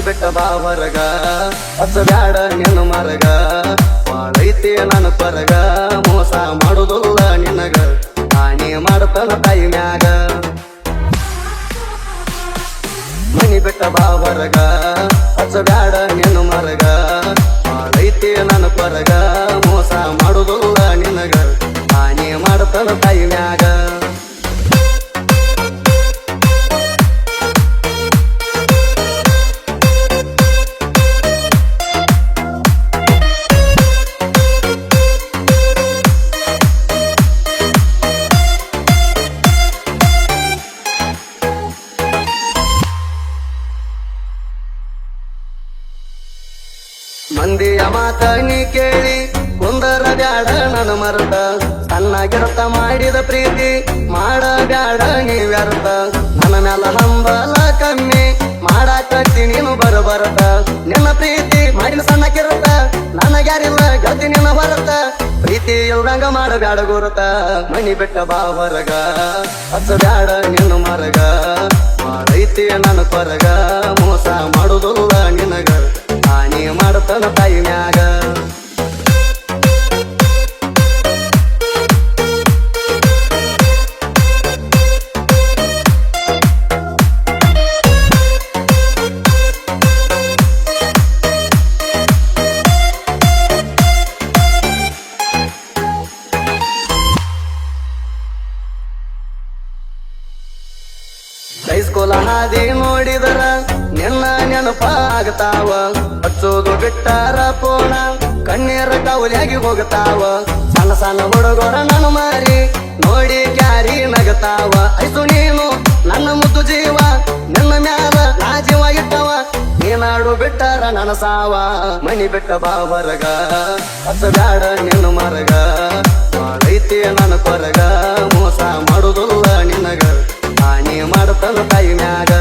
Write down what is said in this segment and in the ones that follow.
ಬಿಟ್ಟ ಬಾ ಹೊರಗ ಹಚ್ಚಬ್ಯಾಡ ನಿನ್ನ ಮರಗ ಮಾಡೈತಿ ನನ್ನ ಪರಗ ಮೋಸ ಮಾಡುದಿಲ್ಲ ನಿನಗ ಹಾನಿ ಮಾಡತನ ತಾಯಿ ಮ್ಯಾಗ ಮನಿ ಬಿಟ್ಟ ಬಾ ಹೊರಗ ಹಚ್ಚಬ್ಯಾಡ ನಿನ್ನ ಮರಗ ಮಾಡೈತಿ ನನ್ನ ಪರಗ ಮೋಸ ಮಾಡುದಿಲ್ಲ ನಿನಗ ಹಾನಿ ಮಾಡತನ ತಾಯಿ ಮ್ಯಾಗ ಮಂದಿಯ ಮಾತ ನೀ ಕೇಳಿ ಕುಂದರ ಬ್ಯಾಡ ನನ್ನ ಮರತ ಸಣ್ಣಗಿರತ ಮಾಡಿದ ಪ್ರೀತಿ ಮಾಡ ಬ್ಯಾಡ ನೀ ವ್ಯರ್ಥ ನನ್ನ ಮ್ಯಾಲ ಹಂಬಲ ಕಮ್ಮಿ ಮಾಡಾಕತ್ತಿ ನೀನು ಬರಬರತ ನಿನ್ನ ಪ್ರೀತಿ ಮಾಡಿನ ಸಣ್ಣಕಿರತ ನನಗ್ಯಾರಿಲ್ಲ ಗತಿ ನಿನ್ನ ಹೊರತ ಪ್ರೀತಿ ಇಲ್ದಂಗ ಮಾಡಬ್ಯಾಡ ಗುರುತ ಮನಿ ಬಿಟ್ಟ ಬಾ ಹೊರಗ ಹಚ್ಚಬ್ಯಾಡ ನಿನ್ನ ಮರಗ ಮಾಡೈತಿ ನನ್ನ ಪರಗ ಮೋಸ ಮಾಡುದಿಲ್ಲ ನಿನಗ ಹಾನಿ ಮಾಡತನ ತಾಯಿ ಮ್ಯಾಗ ಹೈಸ್ಕೂಲ ಹಾದಿ ನೋಡಿದರ ನಿನ್ನ ನೆನಪಾಗತಾವ ಹಚ್ಚೋದು ಬಿಟ್ಟಾರ ಪೋಣ ಕಣ್ಣೀರ ಕವಲಿಯಾಗಿ ಹೋಗತಾವ ಸಣ್ಣ ಸಣ್ಣ ಹುಡುಗರ ನನ್ನ ಮಾರಿ ನೋಡಿ ಕ್ಯಾರಿ ನಗತಾವ ಐಸು ನೀನು ನನ್ನ ಮುದ್ದು ಜೀವ ನಿನ್ನ ಮ್ಯಾಲ ನಾ ಜೀವ ಇಟ್ಟವ ನೀನಾಡು ಬಿಟ್ಟಾರ ನನ್ನ ಸಾವ ಮನಿ ಬಿಟ್ಟ ಬಾ ಹೊರಗ ಹಚ್ಚಬ್ಯಾಡ ನಿನ್ನ ಮರಗ ಮಾಡೈತಿ ನನ್ನ ಕೊರಗ ಮೋಸ ಮಾಡುದಿಲ್ಲ ನಿನಗ ಹಾನಿ ಮಾಡತನ ತಾಯಿ ಮ್ಯಾಗ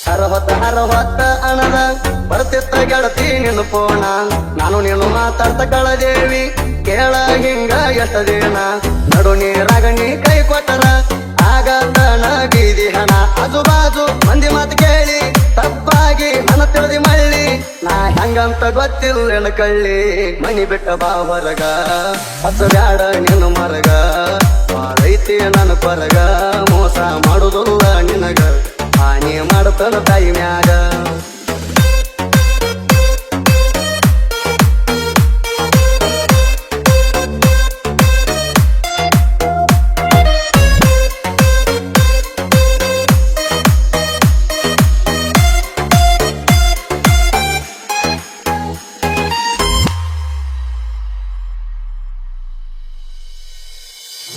ಹರಹೊತ್ತ ಅಣದ ಬರ್ತಿತ್ತ ಗೆಳತಿ ನಿನ್ನ ಪೋಣ ನಾನು ನೀನು ಮಾತಾಡ್ತ ಕಳದೇವಿ ಕೇಳ ಹಿಂಗ ಎಷ್ಟದೇನ ನಡು ನೀರಾಗ ನೀ ಕೈ ಕೊಟ್ಟರ ಆಗತನ ಬೀದಿ ಹಣ ಆಜು ಬಾಜು ಮಂದಿ ಮಾತು ಕೇಳಿ ತಪ್ಪಾಗಿ ನನ್ನ ತಿಳಿದಿ ಮಳ್ಳಿ ನಾ ಹೆಂಗಂತ ಗೊತ್ತಿಲ್ಲ ಕಳ್ಳಿ ಮನಿ ಬಿಟ್ಟ ಬಾ ಹೊರಗ ಹಚ್ಚಬ್ಯಾಡ ನಿನ್ನ ಮರಗ ಮಾಡೈತಿ ನನ್ನ ಪರಗ ಮೋಸ ಮಾಡುದಿಲ್ಲ ನಿನಗ ಹಾನಿ ಮಾಡತನ ತಾಯಿ ಮ್ಯಾಗ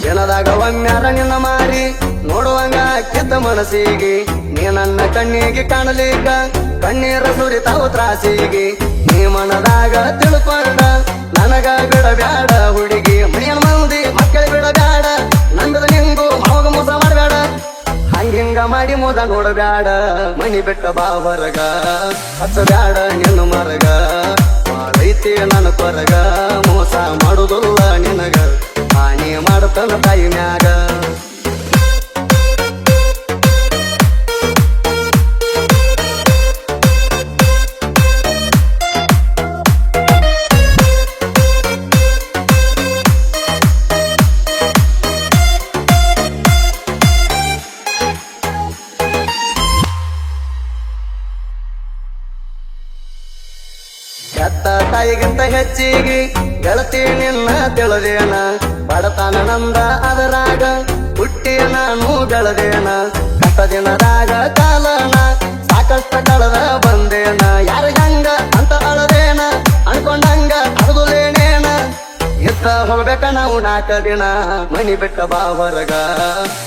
ಜನದಾಗ ಒಮ್ಮ್ಯಾರ ನಿನ್ನ ಮಾರಿ ನೋಡುವಂಗ ಕಿದ್ದ ಮನಸ್ಸಿಗೆ ನೀ ನನ್ನ ಕಣ್ಣಿಗೆ ಕಾಣಲಿಕ್ಕ ಕಣ್ಣೀರ ಸುರಿತಾವು ತ್ರಾಸಿಗೆ ನೀ ಮನದಾಗ ತಿಳ್ಕೊಂಡ ನನಗ ಬಿಡಬ್ಯಾಡ ಹುಡುಗಿ ಮನೆಯ ಮಂದಿ ಮಕ್ಕಳ ಬಿಡಬ್ಯಾಡ ನಂದದ ನಿಂಗು ಅವಾಗ ಮೋಸ ಮಾಡಬೇಡ ಹಂಗಿಂಗ ಮಾಡಿ ಮೋದ ನೋಡಬ್ಯಾಡ ಮನಿ ಬಿಟ್ಟ ಬಾ ಹೊರಗ ಹಚ್ಚಬ್ಯಾಡ ನಿನ್ನ ಮರಗ ಮಾಡೈತಿ ನನ್ನ ಕೊರಗ ಮೋಸ ಮಾಡುದಿಲ್ಲ ನಿನಗ ಹಾನಿ ಮಾಡತನ ತಾಯಿ ಮ್ಯಾಗ ಹೆತ್ತ ತಾಯಿಗಿಂತ ಹೆಚ್ಚಿಗೆ ಗೆಳತಿ ನಿನ್ನ ತಿಳಿದೇನ ಬಡತನ ನಂದ ಅದರಾಗ ಹುಟ್ಟಿ ನಾನು ಬೆಳೆದೇನ ಕಷ್ಟ ದಿನದಾಗ ಕಾಲನ ಸಾಕಷ್ಟ ಕಳೆದ ಬಂದೇನ ಯಾರ ಹಂಗ ಅಂತ ಅಳದೇನ ಅನ್ಕೊಂಡಂಗ ಅರ್ದುಲೇನೇನ ಇತ್ತ ಹೋಗ್ಬೇಕ ನಾವು ನಾಲ್ಕ ದಿನ ಮನಿ ಬಿಟ್ಟ ಬಾ ಹೊರಗ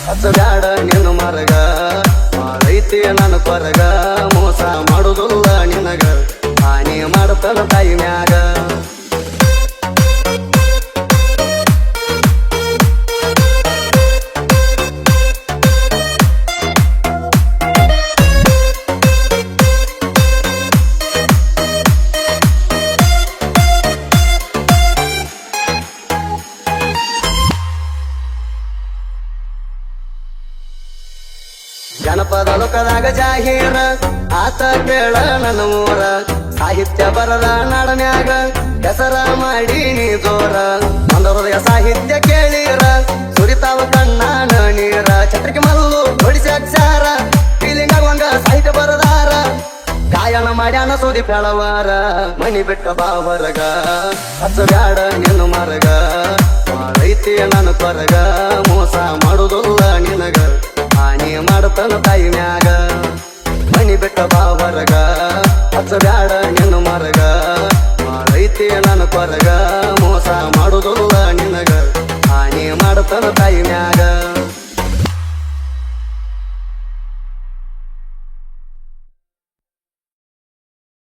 ಹಚ್ಚಬ್ಯಾಡ ನಿನ್ನ ಮರಗ ಮಾಡೈತಿ ನನ್ನ ಕೊರಗ ಮೋಸ ಮಾಡುದಿಲ್ಲ ನಿನಗ ಹಾನಿ ಮಾಡತನ ತಾಯಿ ಮ್ಯಾಗ ಲೋಕದಾಗ ಜಾಹೀರ ಆತ ಕೇಳ ನನ್ನ ಊರ ಸಾಹಿತ್ಯ ಬರದ ನಾಡನ್ಯಾಗ ಹೆಸರ ಮಾಡಿ ನೀ ಜೋರ ಒಂದು ಹೃದಯ ಸಾಹಿತ್ಯ ಕೇಳಿರ ಸುರಿತಾವ ಕಣ್ಣಾನ ನೀರ ಛತ್ರಕ್ಕೆ ಮಲ್ಲು ಹೊಡಿಸಿ ಅಕ್ಷಾರ ಫೀಲಿಂಗ್ ಆಗುವಂಗ ಸಾಹಿತ್ಯ ಬರದಾರ ಗಾಯನ ಮಾಡ್ಯಾನ ಸುದಿ ಬೆಳವಾರ ಮನಿ ಬಿಟ್ಟ ಬಾವರಗ ಹಚ್ಚ ಬ್ಯಾಡ ನಿನ್ನ ಮರಗ ಮಾಡೈತಿ ನನ್ನ ಕೊರಗ ಮೋಸ ಮಾಡುದಿಲ್ಲ ನಿನಗ ಹಾನಿ ಮಾಡತನ ತಾಯಿ ಮ್ಯಾಗ ಮನಿ ಬಿಟ್ಟ ಬಾವರಗ ಹಚ್ಚ ಬ್ಯಾಡ ನಿನ್ನ ಮರಗ ಮಾಡೈತಿ ನನ್ನ ಕೊರಗ ಮೋಸ ಮಾಡುದಿಲ್ಲ ನಿನಗ ಹಾನಿ ಮಾಡತನ ತಾಯಿ ಮ್ಯಾಗ